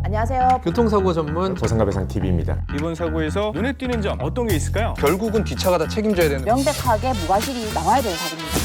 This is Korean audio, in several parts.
안녕하세요. 교통사고 전문 보상과 배상 TV입니다. 이번 사고에서 눈에 띄는 점 어떤 게 있을까요? 결국은 뒷차가 다 책임져야 되는. 명백하게 무과실이 나와야 되는 사고입니다.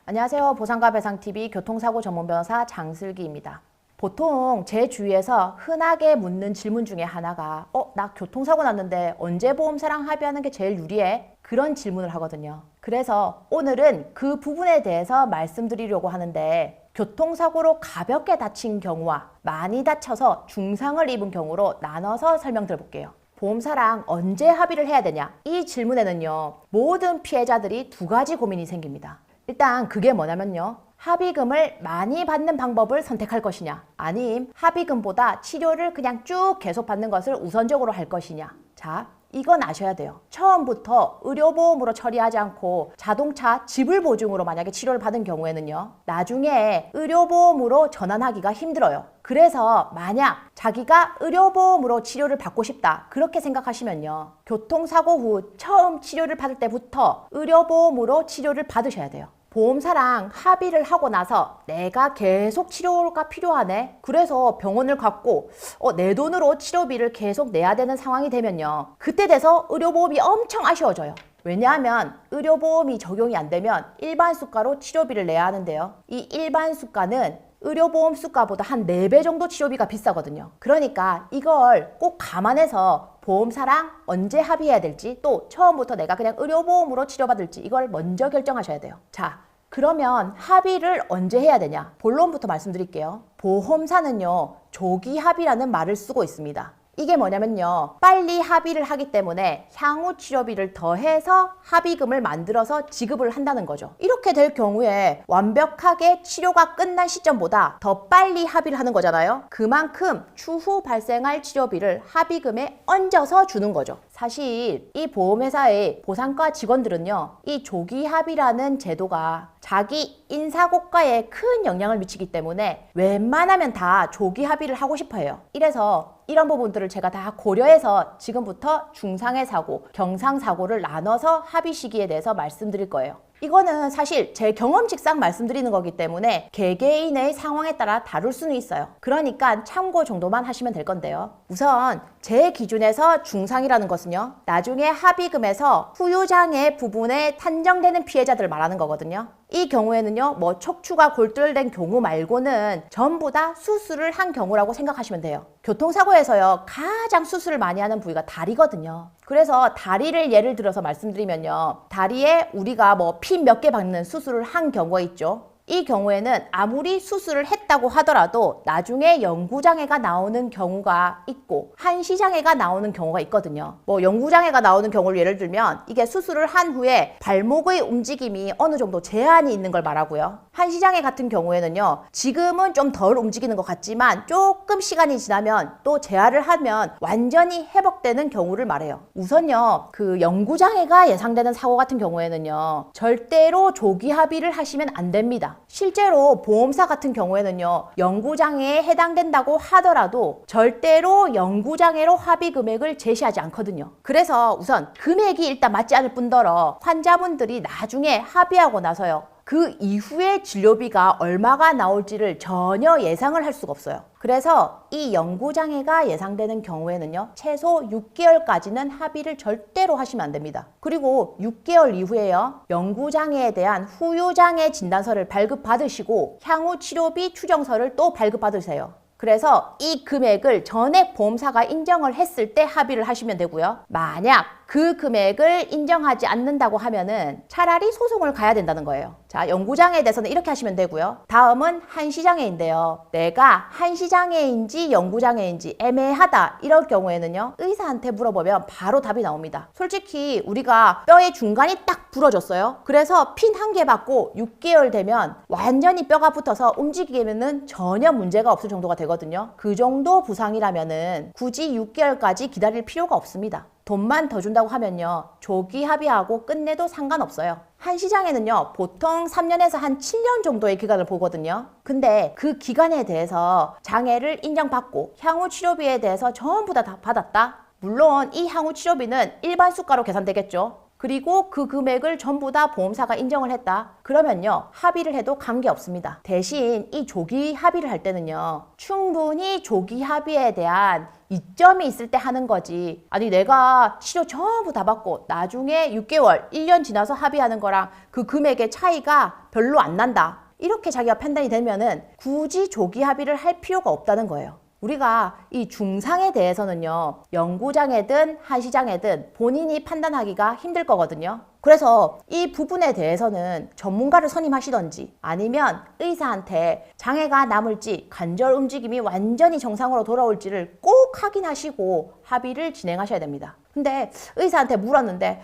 안녕하세요. 보상과 배상TV 교통사고 전문 변호사 장슬기입니다. 보통 제 주위에서 흔하게 묻는 질문 중에 하나가 나 교통사고 났는데 언제 보험사랑 합의하는 게 제일 유리해? 그런 질문을 하거든요. 그래서 오늘은 그 부분에 대해서 말씀드리려고 하는데 교통사고로 가볍게 다친 경우와 많이 다쳐서 중상을 입은 경우로 나눠서 설명드려볼게요. 보험사랑 언제 합의를 해야 되냐? 이 질문에는요, 모든 피해자들이 두 가지 고민이 생깁니다. 일단 그게 뭐냐면요, 합의금을 많이 받는 방법을 선택할 것이냐, 아님 합의금보다 치료를 그냥 쭉 계속 받는 것을 우선적으로 할 것이냐. 자, 이건 아셔야 돼요. 처음부터 의료보험으로 처리하지 않고 자동차 지불보증으로 만약에 치료를 받은 경우에는요, 나중에 의료보험으로 전환하기가 힘들어요. 그래서 만약 자기가 의료보험으로 치료를 받고 싶다, 그렇게 생각하시면요, 교통사고 후 처음 치료를 받을 때부터 의료보험으로 치료를 받으셔야 돼요. 보험사랑 합의를 하고 나서 내가 계속 치료가 필요하네, 그래서 병원을 갔고 내 돈으로 치료비를 계속 내야 되는 상황이 되면요, 그때 돼서 의료보험이 엄청 아쉬워져요. 왜냐하면 의료보험이 적용이 안 되면 일반 수가로 치료비를 내야 하는데요, 이 일반 수가는 의료보험 수가보다 한 4배 정도 치료비가 비싸거든요. 그러니까 이걸 꼭 감안해서 보험사랑 언제 합의해야 될지, 또 처음부터 내가 그냥 의료보험으로 치료받을지 이걸 먼저 결정하셔야 돼요. 자, 그러면 합의를 언제 해야 되냐? 본론부터 말씀드릴게요. 보험사는요, 조기 합의라는 말을 쓰고 있습니다. 이게 뭐냐면요, 빨리 합의를 하기 때문에 향후 치료비를 더해서 합의금을 만들어서 지급을 한다는 거죠. 이렇게 될 경우에 완벽하게 치료가 끝난 시점보다 더 빨리 합의를 하는 거잖아요. 그만큼 추후 발생할 치료비를 합의금에 얹어서 주는 거죠. 사실 이 보험회사의 보상과 직원들은요, 이 조기 합의라는 제도가 자기 인사고과에 큰 영향을 미치기 때문에 웬만하면 다 조기 합의를 하고 싶어 해요. 이래서 이런 부분들을 제가 다 고려해서 지금부터 중상해 사고, 경상 사고를 나눠서 합의 시기에 대해서 말씀드릴 거예요. 이거는 사실 제 경험칙상 말씀드리는 거기 때문에 개개인의 상황에 따라 다룰 수는 있어요. 그러니까 참고 정도만 하시면 될 건데요. 우선 제 기준에서 중상이라는 것은요, 나중에 합의금에서 후유장애 부분에 산정되는 피해자들을 말하는 거거든요. 이 경우에는요, 뭐 척추가 골절된 경우 말고는 전부 다 수술을 한 경우라고 생각하시면 돼요. 교통사고에서요, 가장 수술을 많이 하는 부위가 다리거든요. 그래서 다리를 예를 들어서 말씀드리면요, 다리에 우리가 뭐 피 몇 개 박는 수술을 한 경우가 있죠. 이 경우에는 아무리 수술을 했다고 하더라도 나중에 영구장애가 나오는 경우가 있고 한시장애가 나오는 경우가 있거든요. 뭐 영구장애가 나오는 경우를 예를 들면 이게 수술을 한 후에 발목의 움직임이 어느 정도 제한이 있는 걸 말하고요. 한시장애 같은 경우에는요, 지금은 좀 덜 움직이는 것 같지만 조금 시간이 지나면 또 재활을 하면 완전히 회복되는 경우를 말해요. 우선요, 그 영구장애가 예상되는 사고 같은 경우에는요, 절대로 조기 합의를 하시면 안 됩니다. 실제로 보험사 같은 경우에는요, 영구장애에 해당된다고 하더라도 절대로 영구장애로 합의 금액을 제시하지 않거든요. 그래서 우선 금액이 일단 맞지 않을 뿐더러 환자분들이 나중에 합의하고 나서요, 그 이후에 진료비가 얼마가 나올지를 전혀 예상을 할 수가 없어요. 그래서 이 영구장애가 예상되는 경우에는요, 최소 6개월까지는 합의를 절대로 하시면 안 됩니다. 그리고 6개월 이후에요, 영구장애에 대한 후유장애 진단서를 발급받으시고 향후 치료비 추정서를 또 발급받으세요. 그래서 이 금액을 전액 보험사가 인정을 했을 때 합의를 하시면 되고요. 만약 그 금액을 인정하지 않는다고 하면은 차라리 소송을 가야 된다는 거예요. 자, 영구장애에 대해서는 이렇게 하시면 되고요. 다음은 한시장애인데요. 내가 한시장애인지 영구장애인지 애매하다, 이럴 경우에는요, 의사한테 물어보면 바로 답이 나옵니다. 솔직히 우리가 뼈의 중간이 딱 부러졌어요. 그래서 핀 한 개 받고 6개월 되면 완전히 뼈가 붙어서 움직이면은 전혀 문제가 없을 정도가 되거든요. 그 정도 부상이라면은 굳이 6개월까지 기다릴 필요가 없습니다. 돈만 더 준다고 하면요, 조기 합의하고 끝내도 상관없어요. 한시장에는요, 보통 3년에서 한 7년 정도의 기간을 보거든요. 근데 그 기간에 대해서 장애를 인정받고 향후 치료비에 대해서 전부 다 받았다? 물론 이 향후 치료비는 일반 수가로 계산되겠죠. 그리고 그 금액을 전부 다 보험사가 인정을 했다. 그러면요, 합의를 해도 관계없습니다. 대신 이 조기 합의를 할 때는요, 충분히 조기 합의에 대한 이점이 있을 때 하는 거지. 아니 내가 치료 전부 다 받고 나중에 6개월, 1년 지나서 합의하는 거랑 그 금액의 차이가 별로 안 난다. 이렇게 자기가 판단이 되면은 굳이 조기 합의를 할 필요가 없다는 거예요. 우리가 이 중상에 대해서는요, 연구장애든 한시장애든 본인이 판단하기가 힘들 거거든요. 그래서 이 부분에 대해서는 전문가를 선임하시던지 아니면 의사한테 장애가 남을지 관절 움직임이 완전히 정상으로 돌아올지를 꼭 확인하시고 합의를 진행하셔야 됩니다. 근데 의사한테 물었는데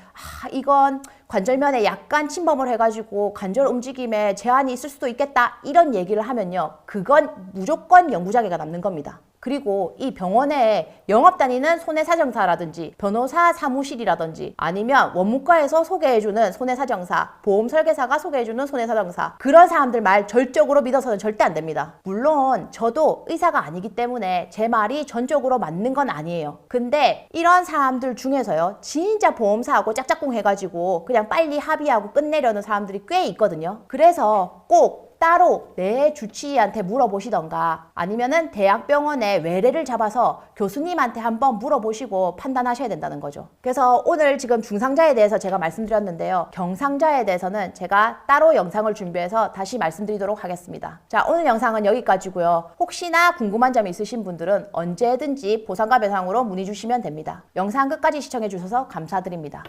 이건 관절면에 약간 침범을 해가지고 관절 움직임에 제한이 있을 수도 있겠다 이런 얘기를 하면요, 그건 무조건 연구장애가 남는 겁니다. 그리고 이 병원에 영업 다니는 손해사정사라든지 변호사 사무실이라든지 아니면 원무과에서 소개해주는 손해사정사, 보험 설계사가 소개해주는 손해사정사, 그런 사람들 말 절적으로 믿어서는 절대 안 됩니다. 물론 저도 의사가 아니기 때문에 제 말이 전적으로 맞는 건 아니에요. 근데 이런 사람들 중에서요, 진짜 보험사하고 짝짝꿍 해가지고 그냥 빨리 합의하고 끝내려는 사람들이 꽤 있거든요. 그래서 꼭 따로 내 주치의한테 물어보시던가 아니면은 대학병원에 외래를 잡아서 교수님한테 한번 물어보시고 판단하셔야 된다는 거죠. 그래서 오늘 지금 중상자에 대해서 제가 말씀드렸는데요, 경상자에 대해서는 제가 따로 영상을 준비해서 다시 말씀드리도록 하겠습니다. 자, 오늘 영상은 여기까지고요. 혹시나 궁금한 점이 있으신 분들은 언제든지 보상과 배상으로 문의 주시면 됩니다. 영상 끝까지 시청해 주셔서 감사드립니다.